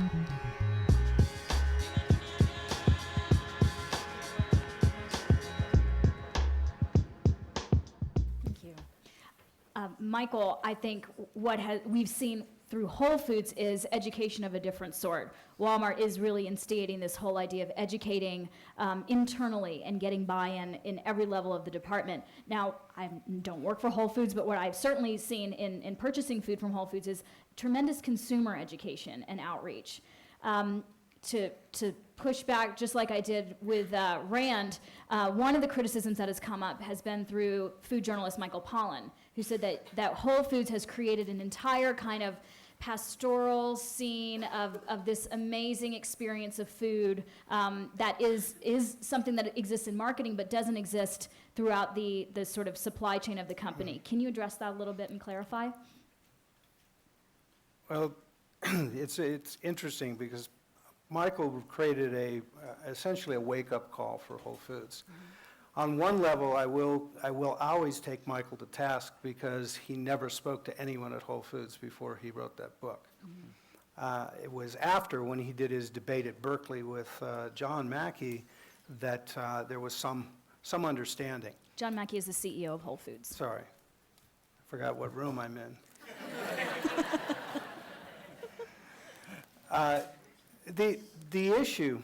Thank you. Michael, I think we've seen through Whole Foods is education of a different sort. Walmart is really instigating this whole idea of educating internally and getting buy-in in every level of the department. Now, I don't work for Whole Foods, but what I've certainly seen in purchasing food from Whole Foods is tremendous consumer education and outreach. To push back, just like I did with Rand, one of the criticisms that has come up has been through food journalist Michael Pollan, who said that Whole Foods has created an entire kind of pastoral scene of this amazing experience of food that is something that exists in marketing but doesn't exist throughout the sort of supply chain of the company. Can you address that a little bit and clarify? Well, it's interesting because Michael created essentially a wake-up call for Whole Foods. On one level, I will always take Michael to task because he never spoke to anyone at Whole Foods before he wrote that book. It was after, when he did his debate at Berkeley with John Mackey, that there was some understanding. John Mackey is the CEO of Whole Foods. Sorry, I forgot what room I'm in. The issue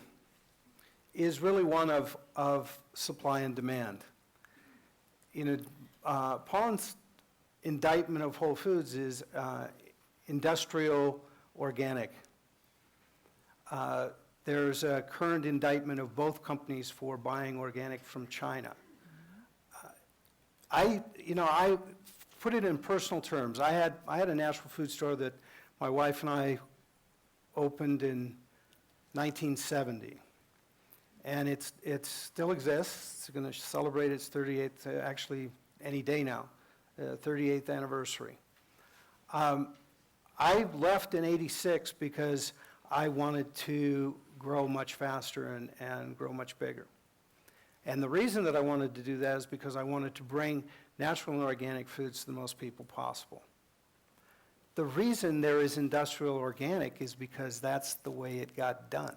is really one of supply and demand. Pollan's indictment of Whole Foods is industrial organic. There's a current indictment of both companies for buying organic from China. I put it in personal terms. I had a natural food store that my wife and I opened in 1970, and it still exists. It's going to celebrate its 38th, actually any day now, 38th anniversary. I left in '86 because I wanted to grow much faster and grow much bigger. And the reason that I wanted to do that is because I wanted to bring natural and organic foods to the most people possible. The reason there is industrial organic is because that's the way it got done.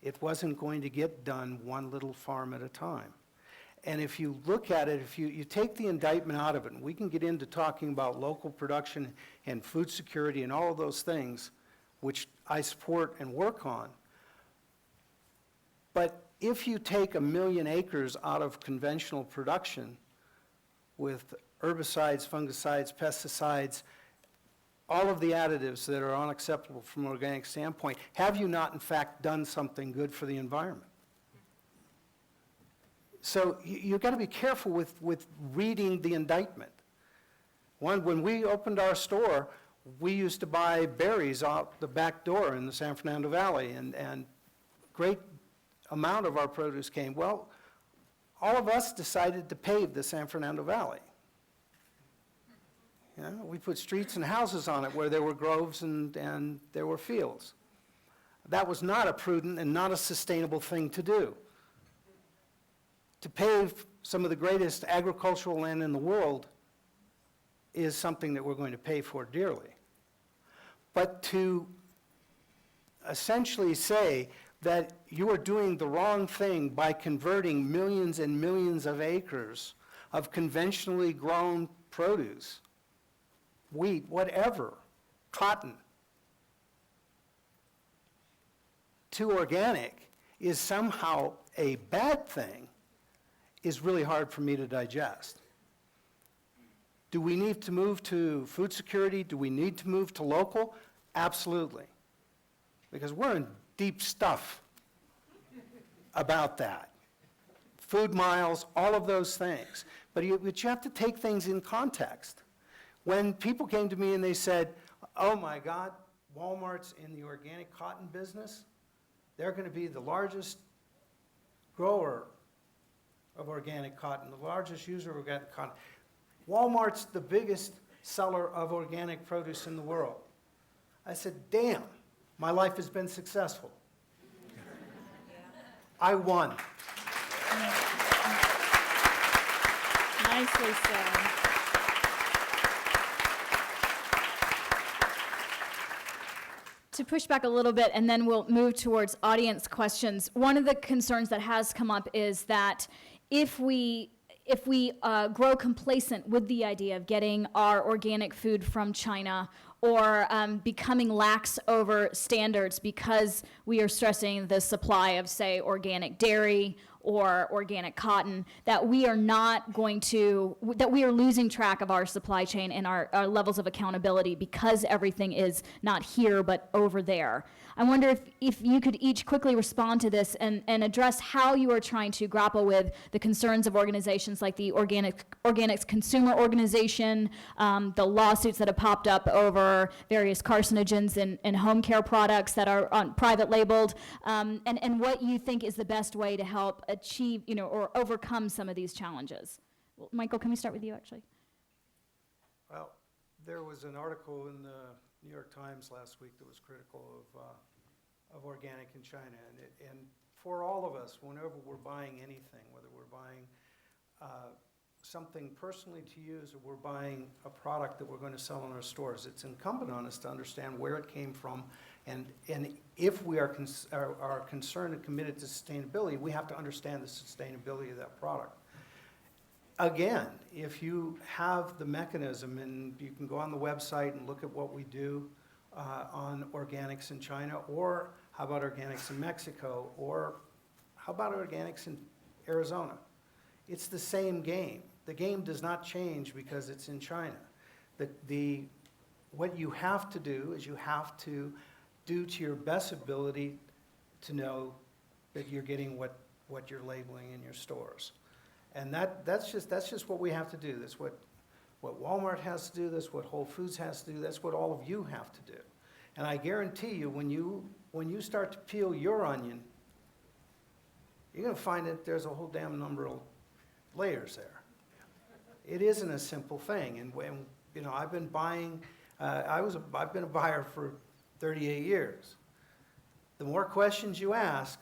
It wasn't going to get done one little farm at a time. And if you look at it, if you take the indictment out of it, and we can get into talking about local production and food security and all of those things, which I support and work on, but if you take 1 million acres out of conventional production with herbicides, fungicides, pesticides, all of the additives that are unacceptable from an organic standpoint, have you not in fact done something good for the environment? So you've got to be careful with reading the indictment. When we opened our store, we used to buy berries out the back door in the San Fernando Valley, and great amount of our produce came. Well, all of us decided to pave the San Fernando Valley. We put streets and houses on it where there were groves and there were fields. That was not a prudent and not a sustainable thing to do. To pave some of the greatest agricultural land in the world is something that we're going to pay for dearly. But to essentially say that you are doing the wrong thing by converting millions and millions of acres of conventionally grown produce, wheat, whatever, cotton, to organic is somehow a bad thing is really hard for me to digest. Do we need to move to food security? Do we need to move to local? Absolutely. Because we're in deep stuff about that. Food miles, all of those things. But you have to take things in context. When people came to me and they said, oh my God, Walmart's in the organic cotton business, they're going to be the largest grower of organic cotton, the largest user of organic cotton. Walmart's the biggest seller of organic produce in the world. I said, damn, my life has been successful. I won. Nicely said. To push back a little bit, and then we'll move towards audience questions. One of the concerns that has come up is that if we grow complacent with the idea of getting our organic food from China, or becoming lax over standards because we are stressing the supply of, say, organic dairy or organic cotton, that we are not going to, that we are losing track of our supply chain and our levels of accountability because everything is not here but over there. I wonder if you could each quickly respond to this and address how you are trying to grapple with the concerns of organizations like the Organics Consumer Organization, the lawsuits that have popped up over various carcinogens in home care products that are private labeled, and what you think is the best way to help achieve, or overcome some of these challenges. Well, Michael, can we start with you, actually? Well, there was an article in the New York Times last week that was critical of organic in China. And for all of us, whenever we're buying anything, whether we're buying something personally to use or we're buying a product that we're going to sell in our stores, it's incumbent on us to understand where it came from. And if we are concerned and committed to sustainability, we have to understand the sustainability of that product. Again, if you have the mechanism, and you can go on the website and look at what we do on organics in China, or how about organics in Mexico, or how about organics in Arizona? It's the same game. The game does not change because it's in China. What you have to do is you have to do to your best ability to know that you're getting what you're labeling in your stores. And that's just what we have to do. That's what Wal Mart has to do. That's what Whole Foods has to do. That's what all of you have to do. And I guarantee you, when you start to peel your onion, you're going to find that there's a whole damn number of layers there. It isn't a simple thing. And I've been buying. I've been a buyer for 38 years. The more questions you ask,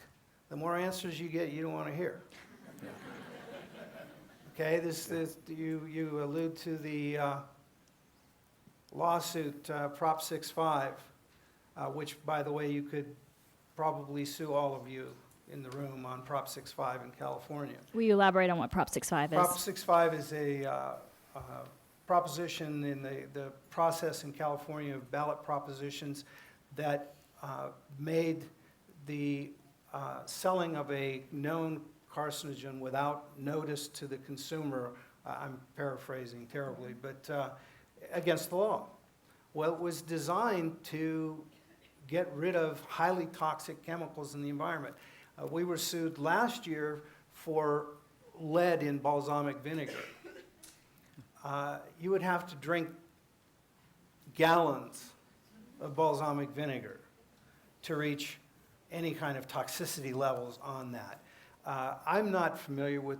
the more answers you get you don't want to hear. Okay, you allude to the lawsuit, Prop 65, which, by the way, you could probably sue all of you in the room on Prop 65 in California. Will you elaborate on what Prop 65 is? Prop 65 is a proposition in the process in California of ballot propositions that made the selling of a known carcinogen without notice to the consumer, I'm paraphrasing terribly, but against the law. Well, it was designed to get rid of highly toxic chemicals in the environment. We were sued last year for lead in balsamic vinegar. You would have to drink gallons of balsamic vinegar to reach any kind of toxicity levels on that. I'm not familiar with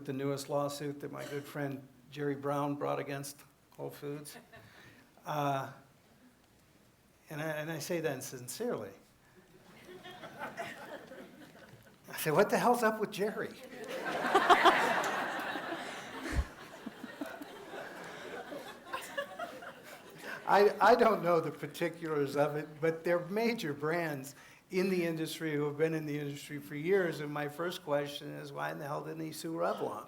the newest lawsuit that my good friend Jerry Brown brought against Whole Foods. And I say that sincerely. I say, what the hell's up with Jerry? I don't know the particulars of it, but they're major brands in the industry who have been in the industry for years, and my first question is, why in the hell didn't he sue Revlon?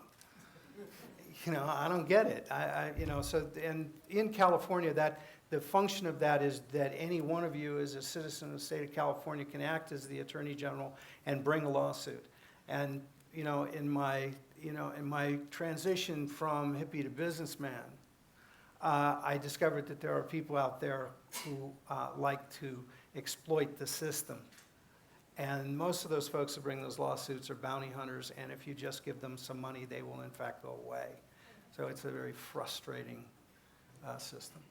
I don't get it. And in California, that the function of that is that any one of you as a citizen of the state of California can act as the Attorney General and bring a lawsuit. And in my transition from hippie to businessman, I discovered that there are people out there who like to exploit the system. And most of those folks who bring those lawsuits are bounty hunters, and if you just give them some money, they will in fact go away. So it's a very frustrating system.